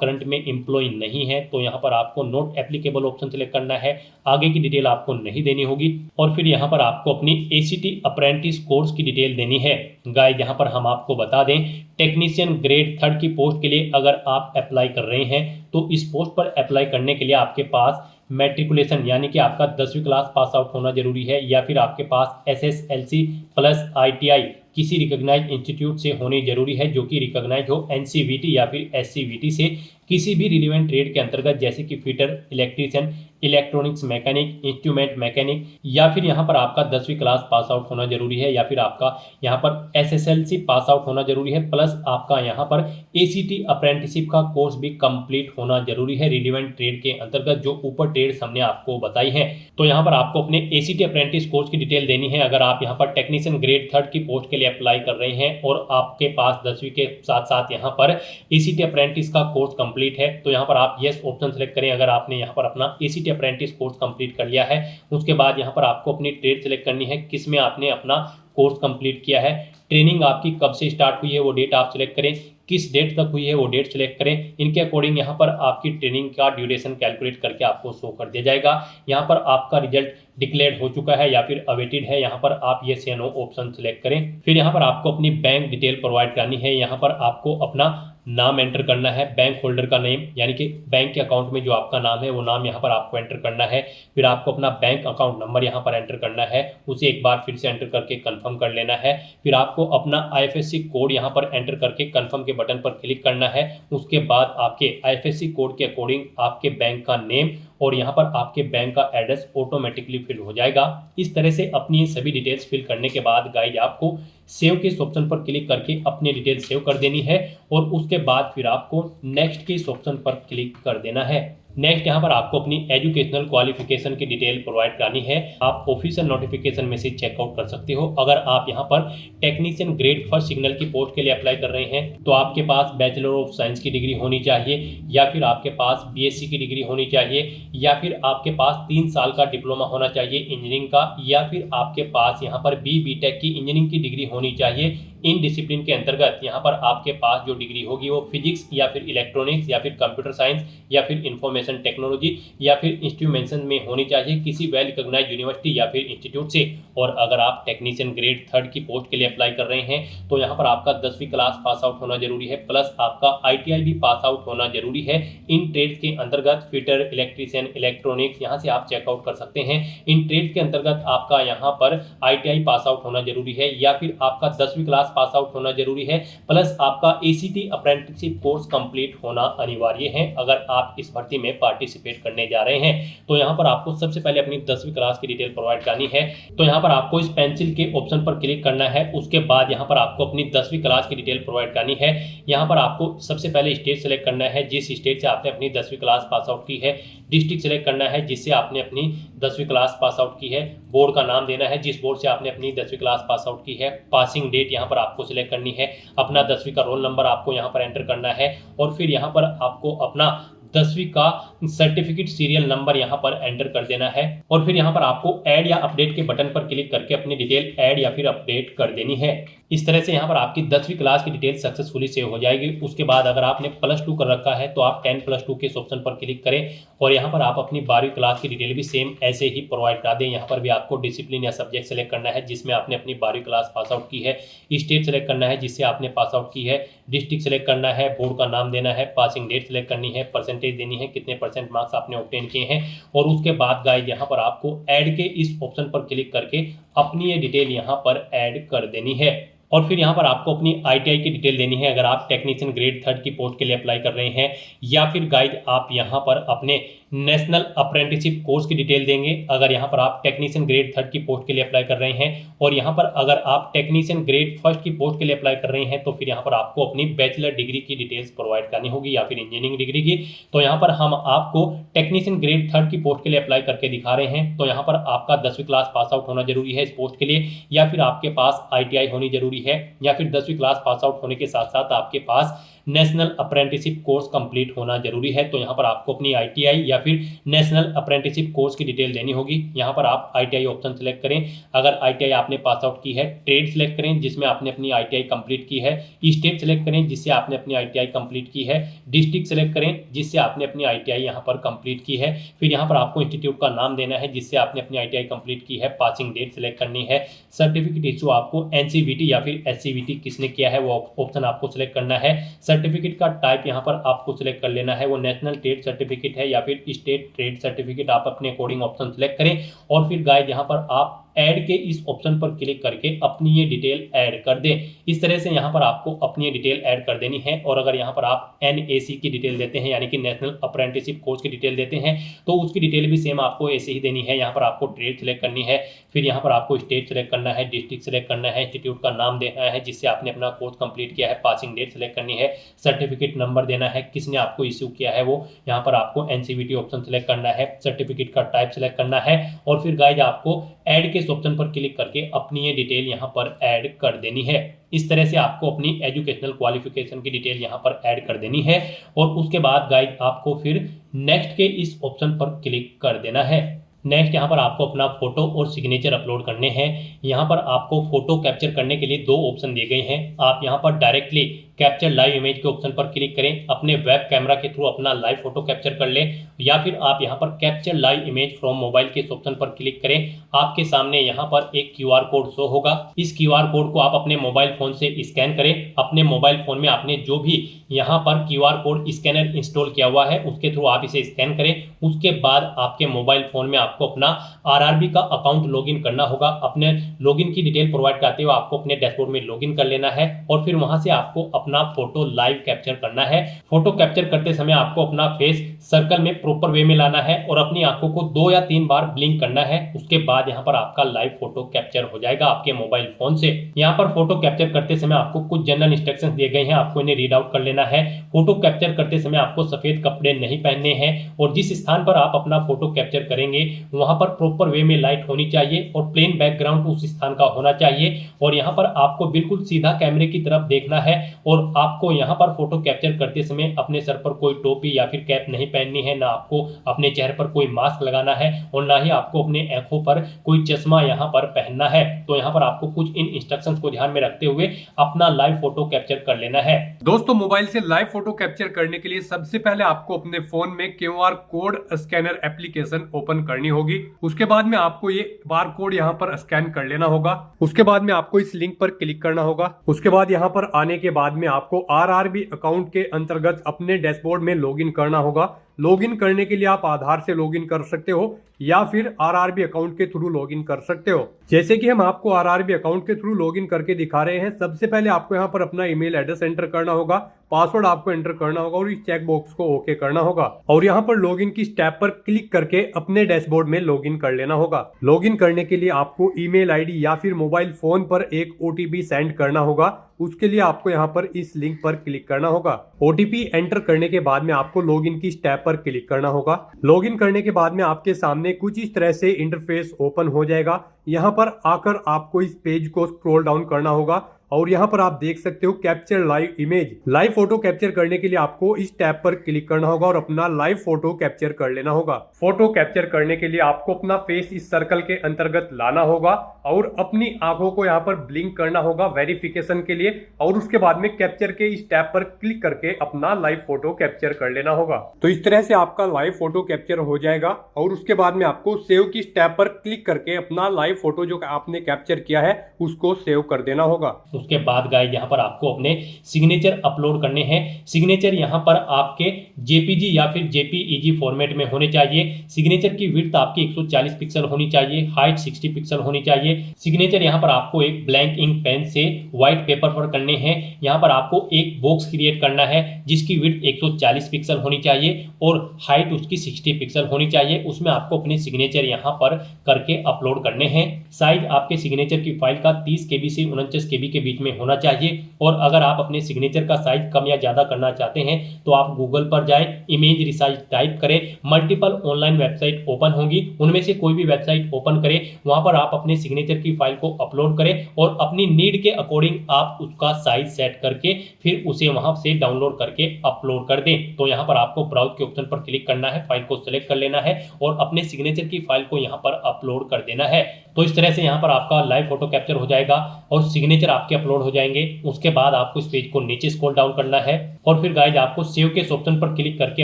करंट में एम्प्लॉय नहीं है तो यहाँ पर आपको नॉट एप्लीकेबल ऑप्शन सेलेक्ट करना है, आगे की डिटेल आपको नहीं देनी होगी। और फिर यहाँ पर आपको अपनी ACT अप्रेंटिस कोर्स की डिटेल देनी है। गाइज यहाँ पर हम आपको बता दें, टेक्नीशियन ग्रेड 3 की पोस्ट के लिए अगर आप अप्लाई कर रहे हैं तो इस पोस्ट पर अप्लाई करने के लिए आपके पास मैट्रिकुलेशन यानी कि आपका 10वीं क्लास पास आउट होना जरूरी है, या फिर आपके पास SSLC प्लस ITI किसी रिकॉग्नाइज्ड इंस्टीट्यूट से होनी जरूरी है, जो कि रिकॉग्नाइज हो NCVT या फिर SCVT से, किसी भी रिलेवेंट ट्रेड के अंतर्गत, जैसे कि fitter, electrician, electronics mechanic, instrument mechanic, या फिर यहाँ पर आपका 10वीं क्लास पास आउट होना जरूरी है, या फिर आपका यहाँ पर SSLC पास आउट होना जरूरी है, प्लस आपका यहाँ पर ACT अप्रेंटिसशिप का कोर्स भी कंप्लीट होना जरूरी है रिलेवेंट ट्रेड के अंतर्गत, जो ऊपर ट्रेड्स हमने आपको बताई है। तो यहाँ पर आपको अपने ACT अप्रेंटिस कोर्स की डिटेल देनी है। अगर आप यहाँ पर टेक्नीशियन ग्रेड 3 की पोस्ट के लिए अप्लाई कर रहे हैं और आपके पास 10वीं के साथ साथ यहाँ पर ACT अप्रेंटिस का कोर्स कंप्लीट है तो यहाँ पर आप यस ऑप्शन सेलेक्ट करें। अगर आपने यहाँ पर अपना ACT अप्रेंटिस कोर्स कंप्लीट कर लिया है, उसके बाद यहाँ पर आपको अपनी ट्रेड सेलेक्ट करनी है, किसमें आपने अपना कोर्स कंप्लीट किया है, ट्रेनिंग आपकी कब से स्टार्ट हुई है वो डेट आप सिलेक्ट करें, किस डेट तक हुई है वो डेट सेलेक्ट करें। इनके अकॉर्डिंग यहाँ पर आपकी ट्रेनिंग का ड्यूरेशन कैलकुलेट करके आपको शो कर दिया जाएगा। यहाँ पर आपका रिजल्ट डिक्लेयर हो चुका है या फिर अवेटेड है, यहाँ पर आप येस या नो ऑप्शन सेलेक्ट करें। फिर यहाँ पर आपको अपनी बैंक डिटेल प्रोवाइड करनी है। यहाँ पर आपको अपना नाम एंटर करना है, बैंक होल्डर का नेम, यानी कि बैंक के अकाउंट में जो आपका नाम है वो नाम यहाँ पर आपको एंटर करना है। फिर आपको अपना बैंक अकाउंट नंबर यहाँ पर एंटर करना है, उसे एक बार फिर से एंटर करके कंफर्म कर लेना है। फिर आपको अपना IFSC कोड यहाँ पर एंटर करके कंफर्म के बटन पर क्लिक करना है। उसके बाद आपके IFSC कोड के अकॉर्डिंग आपके बैंक का नेम और यहाँ पर आपके बैंक का एड्रेस ऑटोमेटिकली फिल हो जाएगा। इस तरह से अपनी सभी डिटेल्स फिल करने के बाद गाइज आपको सेव के इस ऑप्शन पर क्लिक करके अपनी डिटेल सेव कर देनी है और उसके बाद फिर आपको नेक्स्ट के इस ऑप्शन पर क्लिक कर देना है। नेक्स्ट यहाँ पर आपको अपनी एजुकेशनल क्वालिफिकेशन की डिटेल प्रोवाइड करनी है। आप ऑफिशियल नोटिफिकेशन में से चेकआउट कर सकते हो। अगर आप यहाँ पर टेक्नीशियन ग्रेड 1 सिग्नल की पोस्ट के लिए अप्लाई कर रहे हैं तो आपके पास बैचलर ऑफ साइंस की डिग्री होनी चाहिए, या फिर आपके पास BSc की डिग्री होनी चाहिए, या फिर आपके पास 3 साल का डिप्लोमा होना चाहिए इंजीनियरिंग का, या फिर आपके पास यहाँ पर BTech की इंजीनियरिंग की डिग्री होनी चाहिए। इन डिसिप्लिन के अंतर्गत यहाँ पर आपके पास जो डिग्री होगी वो फिजिक्स या फिर इलेक्ट्रॉनिक्स या फिर कंप्यूटर साइंस या फिर इंफॉर्मेशन टेक्नोलॉजी या फिर इंस्ट्रूमेंटेशन में होनी चाहिए किसी वेल रिकॉग्नाइज्ड यूनिवर्सिटी या फिर इंस्टीट्यूट से। और अगर आप टेक्नीशियन ग्रेड 3 की पोस्ट के लिए अप्लाई कर रहे हैं तो यहाँ पर आपका 10वीं क्लास पास आउट होना जरूरी है, प्लस आपका ITI भी पास आउट होना जरूरी है। इन ट्रेड्स के अंतर्गत फिटर, इलेक्ट्रीशियन, इलेक्ट्रॉनिक्स यहाँ से आप चेकआउट कर सकते हैं। इन ट्रेड्स के अंतर्गत आपका यहाँ पर ITI पास आउट होना जरूरी है, या फिर आपका 10वीं क्लास पास आउट होना जरूरी है, प्लस आपका ACT अप्रेंटिसशिप कोर्स कंप्लीट होना अनिवार्य है अगर आप इस भर्ती में पार्टिसिपेट करने जा रहे हैं। तो यहाँ पर आपको सबसे पहले अपनी 10वीं क्लास की डिटेल प्रोवाइड करनी है। तो यहाँ पर आपको इस पेंसिल के ऑप्शन पर क्लिक करना है। उसके बाद यहाँ पर आपको अपनी 10वीं क्लास की डिटेल प्रोवाइड करनी है। यहाँ पर आपको सबसे पहले स्टेट सेलेक्ट करना है, जिस स्टेट से आपने अपनी 10वीं क्लास पास आउट की है। डिस्ट्रिक्ट सेलेक्ट करना है जिससे आपने अपनी 10वीं क्लास पास आउट की है। बोर्ड का नाम देना है जिस बोर्ड से आपने अपनी 10वीं क्लास पास आउट की है। पासिंग डेट यहाँ पर आपको सिलेक्ट करनी है। अपना 10वीं का रोल नंबर आपको यहाँ पर एंटर करना है और फिर यहाँ पर आपको अपना 10वीं का सर्टिफिकेट सीरियल नंबर यहाँ पर एंटर कर देना है। और फिर यहाँ पर आपको ऐड या अपडेट के बटन पर क्लिक करके अपनी डिटेल ऐड या फिर अपडेट कर देनी है। इस तरह से यहाँ पर आपकी 10वीं क्लास की डिटेल सक्सेसफुली सेव हो जाएगी। उसके बाद अगर आपने +2 कर रखा है तो आप 10+2 के इस ऑप्शन पर क्लिक करें और यहाँ पर आप अपनी 12वीं क्लास की डिटेल भी सेम ऐसे ही प्रोवाइड कर दें। यहाँ पर भी आपको डिसिप्लिन या सब्जेक्ट सेलेक्ट करना है जिसमें आपने अपनी 12वीं क्लास पास आउट की है। स्टेट सेलेक्ट करना है जिससे आपने पास आउट की है। डिस्ट्रिक्ट सेलेक्ट करना है, बोर्ड का नाम देना है, पासिंग डेट सेलेक्ट करनी है, परसेंटेज देनी है, कितने % मार्क्स आपने ऑब्टेन किए हैं। और उसके बाद गाइस यहाँ पर आपको ऐड के इस ऑप्शन पर क्लिक करके अपनी ये डिटेल यहाँ पर ऐड कर देनी है। और फिर यहाँ पर आपको अपनी ITI की डिटेल देनी है अगर आप टेक्नीशियन ग्रेड 3 की पोस्ट के लिए अप्लाई कर रहे हैं, या फिर गाइज आप यहाँ पर अपने नेशनल अप्रेंटिसशिप कोर्स की डिटेल देंगे अगर यहाँ पर आप टेक्नीशियन ग्रेड 3 की पोस्ट के लिए अप्लाई कर रहे हैं। और यहाँ पर अगर आप टेक्नीशियन ग्रेड 1 की पोस्ट के लिए अप्लाई कर रहे हैं तो फिर यहाँ पर आपको अपनी बैचलर डिग्री की डिटेल्स प्रोवाइड करनी होगी या फिर इंजीनियरिंग डिग्री की। तो यहाँ पर हम आपको टेक्नीशियन ग्रेड 3 की पोस्ट के लिए अप्लाई करके दिखा रहे हैं। तो यहाँ पर आपका 10वीं क्लास पास आउट होना जरूरी है इस पोस्ट के लिए, या फिर आपके पास ITI होनी जरूरी है, या फिर 10वीं क्लास पास आउट होने के साथ साथ आपके पास नेशनल अप्रेंटिसशिप कोर्स कंप्लीट होना जरूरी है। तो यहाँ पर आपको अपनी ITI या फिर नेशनल अप्रेंटिसशिप कोर्स की डिटेल देनी होगी। यहाँ पर आप ITI ऑप्शन सेलेक्ट करें अगर ITI आपने पास आउट की है, ट्रेड सेलेक्ट करें जिसमें आपने अपनी ITI कंप्लीट की है, स्टेट सेलेक्ट करें जिससे आपने अपनी ITI कंप्लीट की है, डिस्ट्रिक्ट सेलेक्ट करें जिससे आपने अपनी ITI यहाँ पर कंप्लीट की है। फिर यहाँ पर आपको इंस्टीट्यूट का नाम देना है जिससे आपने अपनी ITI कंप्लीट की है, पासिंग डेट सेलेक्ट करनी है, सर्टिफिकेट इशू आपको NCVT या फिर SCVT किसने किया है वो ऑप्शन आपको सिलेक्ट करना है। सर्टिफिकेट का टाइप यहाँ पर आपको सिलेक्ट कर लेना है, वो नेशनल ट्रेड सर्टिफिकेट है या फिर स्टेट ट्रेड सर्टिफिकेट, आप अपने अकॉर्डिंग ऑप्शन सिलेक्ट करें। और फिर गाइस यहाँ पर आप ऐड के इस ऑप्शन पर क्लिक करके अपनी ये डिटेल ऐड कर दें। इस तरह से यहाँ पर आपको अपनी ये डिटेल ऐड कर देनी है। और अगर यहाँ पर आप NAC की डिटेल देते हैं यानी कि नेशनल अप्रेंटिसशिप कोर्स की डिटेल देते हैं तो उसकी डिटेल भी सेम आपको ऐसे ही देनी है। यहाँ पर आपको ट्रेड सेलेक्ट करनी है, फिर यहाँ पर आपको स्टेट सेलेक्ट करना है, डिस्ट्रिक्ट सेलेक्ट करना है, इंस्टीट्यूट का नाम देना है जिससे आपने अपना कोर्स कंप्लीट किया है, पासिंग डेट सेलेक्ट करनी है, सर्टिफिकेट नंबर देना है, किसने आपको इश्यू किया है वो, यहाँ पर आपको NCVT ऑप्शन सेलेक्ट करना है, सर्टिफिकेट का टाइप सेलेक्ट करना है। और फिर गाइज आपको ऐड के इस ऑप्शन पर क्लिक करके अपनी ये डिटेल यहाँ पर ऐड कर देनी है। इस तरह से आपको अपनी एजुकेशनल क्वालिफिकेशन की डिटेल यहाँ पर ऐड कर देनी है। और उसके बाद गाइज आपको फिर नेक्स्ट के इस ऑप्शन पर क्लिक कर देना है। नेक्स्ट यहाँ पर आपको अपना फोटो और सिग्नेचर अपलोड करने हैं। यहाँ पर आपको फोटो कैप्चर करने के लिए 2 ऑप्शन दिए गए हैं। आप यहाँ पर डायरेक्टली कैप्चर लाइव इमेज के ऑप्शन पर क्लिक करें, अपने वेब कैमरा के थ्रू अपना लाइव फोटो कैप्चर कर लें, या फिर आप यहाँ पर capture live image from mobile के इस ऑप्शन पर क्लिक करें। आपके सामने यहाँ पर एक QR कोड शो होगा। इस QR कोड को आप अपने मोबाइल फोन से स्कैन करें। अपने मोबाइल फोन में आपने जो भी यहाँ पर QR कोड स्कैनर इंस्टॉल किया हुआ है उसके थ्रू आप इसे स्कैन करें। उसके बाद आपके मोबाइल फोन में आपको अपना RRB का अकाउंट लॉगिन करना होगा। अपने लॉगिन की डिटेल प्रोवाइड करते हुए आपको अपने डैशबोर्ड में लॉगिन कर लेना है और फिर वहां से आपको अपना फोटो लाइव कैप्चर करना है। फोटो कैप्चर करते समय आपको अपना फेस सर्कल में प्रॉपर वे में लाना है और अपनी आंखों को 2 या 3 बार ब्लिंक करना है। उसके बाद यहाँ पर आपका लाइव फोटो कैप्चर हो जाएगा आपके मोबाइल फोन से। यहाँ पर फोटो कैप्चर करते समय आपको कुछ जनरल इंस्ट्रक्शंस दिए गए हैं, आपको इन्हें रीड आउट कर लेना है। फोटो कैप्चर करते समय आपको सफेद कपड़े नहीं पहनने हैं और जिस स्थान पर आप अपना फोटो कैप्चर करेंगे वहां पर प्रॉपर वे में लाइट होनी चाहिए और प्लेन बैकग्राउंड उस स्थान का होना चाहिए। और यहाँ पर आपको बिल्कुल सीधा कैमरे की तरफ देखना है और आपको यहाँ पर फोटो कैप्चर करते समय अपने सर पर कोई टोपी या फिर कैप नहीं पहननी है, ना आपको अपने चेहरे पर कोई मास्क लगाना है और ना ही आपको अपने आंखों पर कोई चश्मा यहाँ पर पहनना है। तो यहाँ पर आपको कुछ इन इंस्ट्रक्शंस को ध्यान में रखते हुए अपना लाइव फोटो कैप्चर कर लेना है। दोस्तों, मोबाइल से लाइव फोटो कैप्चर करने के लिए सबसे पहले आपको अपने फोन में QR code scanner application open करनी होगी। उसके बाद में आपको ये बार कोड यहाँ पर स्कैन कर लेना होगा। उसके बाद में आपको इस लिंक पर क्लिक करना होगा। उसके बाद यहाँ पर आने के बाद में आपको RRB अकाउंट के अंतर्गत अपने डैशबोर्ड में लॉगिन करना होगा। लॉगिन करने के लिए आप आधार से लॉगिन कर सकते हो या फिर RRB अकाउंट के थ्रू लॉगिन कर सकते हो। जैसे कि हम आपको RRB अकाउंट के थ्रू लॉगिन करके दिखा रहे हैं। सबसे पहले आपको यहाँ पर अपना ईमेल एड्रेस एंटर करना होगा, पासवर्ड आपको एंटर करना होगा और इस चेक बॉक्स को ओके करना होगा और यहाँ पर लॉगिन की स्टेप पर क्लिक करके अपने डैशबोर्ड में लॉगिन कर लेना होगा। लॉगिन करने के लिए आपको ईमेल आईडी या फिर मोबाइल फोन पर एक OTP सेंड करना होगा। उसके लिए आपको यहाँ पर इस लिंक पर क्लिक करना होगा। OTP एंटर करने के बाद में आपको लॉगिन की स्टेप पर क्लिक करना होगा। लॉगिन करने के बाद में आपके सामने कुछ इस तरह से इंटरफेस ओपन हो जाएगा। यहाँ पर आकर आपको इस पेज को स्क्रॉल डाउन करना होगा और यहाँ पर आप देख सकते हो capture live image. Live photo capture करने के लिए आपको इस टैब पर क्लिक करना होगा और अपना लाइव फोटो कैप्चर कर लेना होगा। फोटो कैप्चर करने के लिए आपको अपना फेस इस सर्कल के अंतर्गत लाना होगा और अपनी आंखों को यहाँ पर ब्लिंक करना होगा वेरिफिकेशन के लिए और उसके बाद में कैप्चर के इस टैब पर क्लिक करके अपना लाइव फोटो कैप्चर कर लेना होगा। तो इस तरह से आपका लाइव फोटो कैप्चर हो जाएगा और उसके बाद में आपको सेव की टैब पर क्लिक करके अपना लाइव फोटो जो आपने कैप्चर किया है उसको सेव कर देना होगा। उसके बाद गाइस यहाँ पर आपको अपने सिग्नेचर अपलोड करने हैं। सिग्नेचर यहाँ पर आपके जेपीजी या फिर जेपीईजी फॉर्मेट में होने चाहिए। सिग्नेचर की विड्थ आपकी 140 पिक्सल होनी चाहिए, हाइट 60 पिक्सल होनी चाहिए। सिग्नेचर यहाँ पर आपको एक ब्लैंक इंक पेन से व्हाइट पेपर पर करने हैं। यहाँ पर आपको एक बॉक्स क्रिएट करना है जिसकी विड्थ 140 पिक्सल होनी चाहिए और हाइट उसकी 60 पिक्सल होनी चाहिए। उसमें आपको अपने सिग्नेचर यहाँ पर करके अपलोड करने हैं। साइज आपके सिग्नेचर की फाइल का 30 KB से 49 KB के बीच में होना चाहिए। और अगर आप अपने सिग्नेचर का साइज कम या ज़्यादा करना चाहते हैं तो आप गूगल पर जाएं, इमेज रिसाइज टाइप करें, मल्टीपल ऑनलाइन वेबसाइट ओपन होंगी, उनमें से कोई भी वेबसाइट ओपन करें, वहां पर आप अपने सिग्नेचर की फाइल को अपलोड करें और अपनी नीड के अकॉर्डिंग आप उसका साइज सेट करके फिर उसे वहां से डाउनलोड करके अपलोड कर दें। तो यहाँ पर आपको ब्राउज के ऑप्शन पर क्लिक करना है, फाइल को सिलेक्ट कर लेना है और अपने सिग्नेचर की फाइल को यहाँ पर अपलोड कर देना है। तो इस तरह से यहाँ पर आपका लाइव फोटो कैप्चर हो जाएगा और सिग्नेचर आपके अपलोड हो जाएंगे। उसके बाद आपको इस पेज को नीचे स्क्रॉल डाउन करना है और फिर गाइस आपको सेव के ऑप्शन पर क्लिक करके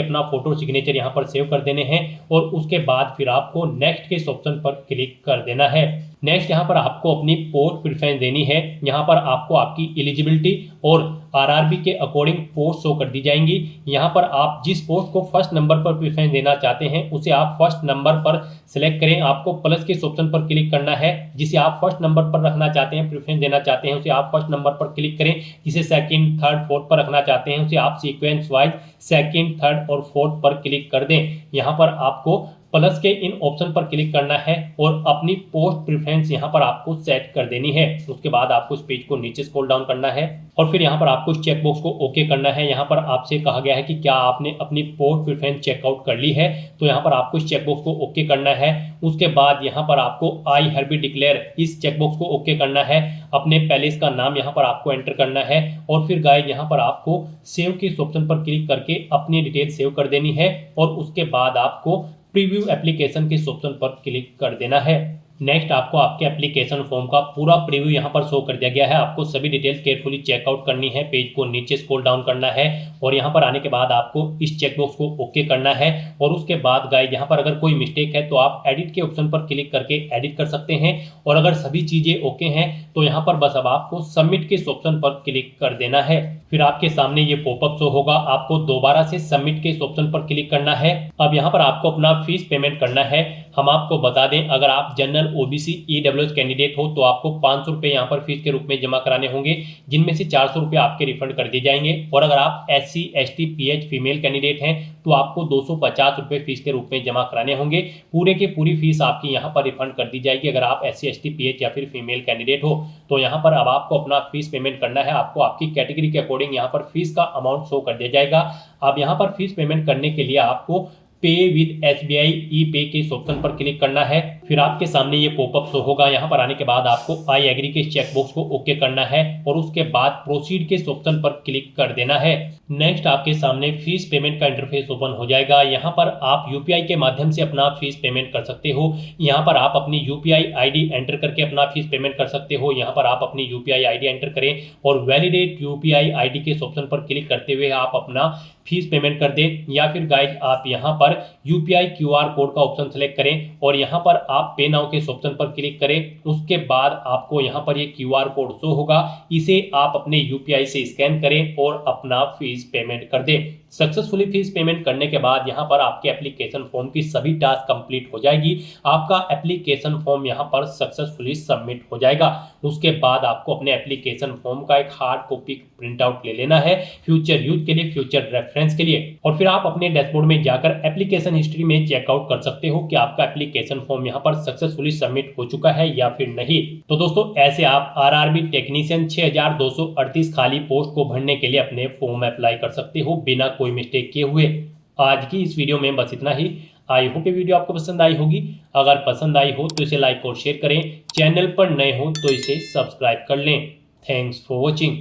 अपना फोटो सिग्नेचर यहाँ पर सेव कर देने हैं और उसके बाद फिर आपको नेक्स्ट के ऑप्शन पर क्लिक कर देना है। नेक्स्ट यहाँ पर आपको अपनी पोस्ट प्रेफरेंस देनी है। यहाँ पर आपको आपकी एलिजिबिलिटी और आरआरबी के अकॉर्डिंग पोस्ट शो कर दी जाएंगी। यहाँ पर आप जिस पोस्ट को फर्स्ट नंबर पर प्रेफरेंस देना चाहते हैं उसे आप फर्स्ट नंबर पर सिलेक्ट करें। आपको प्लस के ऑप्शन पर क्लिक करना है। जिसे आप फर्स्ट नंबर पर रखना चाहते हैं, प्रेफरेंस देना चाहते हैं, उसे आप फर्स्ट नंबर पर क्लिक करें। जिसे सेकंड, थर्ड, फोर्थ पर रखना चाहते हैं उसे आप सीक्वेंस वाइज सेकंड, थर्ड और फोर्थ पर क्लिक कर दें। यहाँ पर आपको प्लस के इन ऑप्शन पर क्लिक करना है और अपनी पोस्ट प्रेफरेंस यहाँ पर आपको सेट कर देनी है। उसके बाद आपको इस पेज को नीचे स्क्रॉल डाउन करना है और फिर यहाँ पर आपको इस चेकबॉक्स को ओके करना है। यहाँ पर आपसे कहा गया है कि क्या आपने अपनी पोस्ट प्रेफरेंस चेकआउट कर ली है, तो यहाँ पर आपको इस चेकबॉक्स को ओके करना है। उसके बाद यहाँ पर आपको आई हैव डिक्लेयर इस चेकबॉक्स को ओके करना है। अपने पैलेस का नाम यहाँ पर आपको एंटर करना है और फिर गाइस यहाँ पर आपको सेव के ऑप्शन पर क्लिक करके अपनी डिटेल सेव कर देनी है और उसके बाद आपको प्रीव्यू एप्लीकेशन के ऑप्शन पर क्लिक कर देना है। नेक्स्ट आपको आपके एप्लीकेशन फॉर्म का पूरा प्रीव्यू यहाँ पर शो कर दिया गया है। आपको सभी डिटेल्स केयरफुली चेकआउट करनी है। पेज को नीचे स्क्रॉल डाउन करना है और यहाँ पर आने के बाद आपको इस चेकबॉक्स को ओके करना है और उसके बाद गाइस यहाँ पर अगर कोई मिस्टेक है तो आप एडिट के ऑप्शन पर क्लिक करके एडिट कर सकते हैं और अगर सभी चीज़ें ओके हैं तो यहाँ पर बस अब आपको सबमिट के ऑप्शन पर क्लिक कर देना है। फिर आपके सामने ये पॉपअप शो होगा। आपको दोबारा से सबमिट के ऑप्शन पर क्लिक करना है। अब यहाँ पर आपको अपना फीस पेमेंट करना है। हम आपको बता दें, अगर आप जनरल ओबीसी ईडब्ल्यूएस कैंडिडेट हो तो आपको 500 रुपये यहाँ पर फीस के रूप में जमा कराने होंगे, जिनमें से 400 रुपये आपके रिफंड कर दिए जाएंगे। और अगर आप SC ST PH female candidate हैं तो आपको 250 रुपये फीस के रूप में जमा कराने होंगे। पूरे की पूरी फीस आपकी यहाँ पर रिफंड कर दी जाएगी अगर आप SC ST PH या फिर फीमेल कैंडिडेट हो। तो यहाँ पर अब आपको अपना फीस पेमेंट करना है। आपको आपकी कैटेगरी के अकॉर्डिंग यहाँ पर फीस का अमाउंट शो कर दिया जाएगा। अब यहाँ पर फीस पेमेंट करने के लिए आपको पे विद SBI ई पे के ऑप्शन पर क्लिक करना है। फिर आपके सामने ये पॉपअप शो होगा। यहाँ पर आने के बाद आपको आई एग्री के चेकबॉक्स को ओके करना है और उसके बाद प्रोसीड के ऑप्शन पर क्लिक कर देना है। नेक्स्ट आपके सामने फीस पेमेंट का इंटरफेस ओपन हो जाएगा। यहाँ पर आप UPI के माध्यम से अपना फीस पेमेंट कर सकते हो। यहाँ पर आप अपनी UPI ID एंटर करके अपना फीस पेमेंट कर सकते हो। यहाँ पर आप अपनी UPI ID एंटर करें और वैलिडेट UPI ID के ऑप्शन पर क्लिक करते हुए आप अपना फीस पेमेंट कर दें। या फिर गाइज आप यहाँ पर UPI QR कोड का ऑप्शन सेलेक्ट करें और यहाँ पर आप पे नाउ के ऑप्शन पर क्लिक करें। उसके बाद आपको यहाँ पर ये QR कोड शो होगा, इसे आप अपने UPI से स्कैन करें और अपना फीस पेमेंट कर दें। सक्सेसफुली फीस पेमेंट करने के बाद यहाँ पर आपके एप्लीकेशन फॉर्म की सभी टास्क कंप्लीट हो जाएगी। आपका एप्लीकेशन फॉर्म यहाँ पर सक्सेसफुली सबमिट हो जाएगा। उसके बाद आपको अपने एप्लीकेशन फॉर्म का एक हार्ड कॉपी प्रिंट आउट ले लेना है फ्यूचर यूज के लिए, फ्यूचर रेफरेंस के लिए। और फिर आप अपने डैशबोर्ड में जाकर एप्लीकेशन हिस्ट्री में चेकआउट कर सकते हो कि आपका एप्लीकेशन फॉर्म यहाँ पर सक्सेसफुली सबमिट हो चुका है या फिर नहीं। तो दोस्तों ऐसे आप RRB टेक्नीशियन 6238 खाली पोस्ट को भरने के लिए अपने फॉर्म अप्लाई कर सकते हो बिना कोई मिस्टेक किए हुए। आज की इस वीडियो में बस इतना ही। आई होप ये वीडियो आपको पसंद आई होगी। अगर पसंद आई हो तो इसे लाइक और शेयर करें। चैनल पर नए हो तो इसे सब्सक्राइब कर लें। Thanks for watching.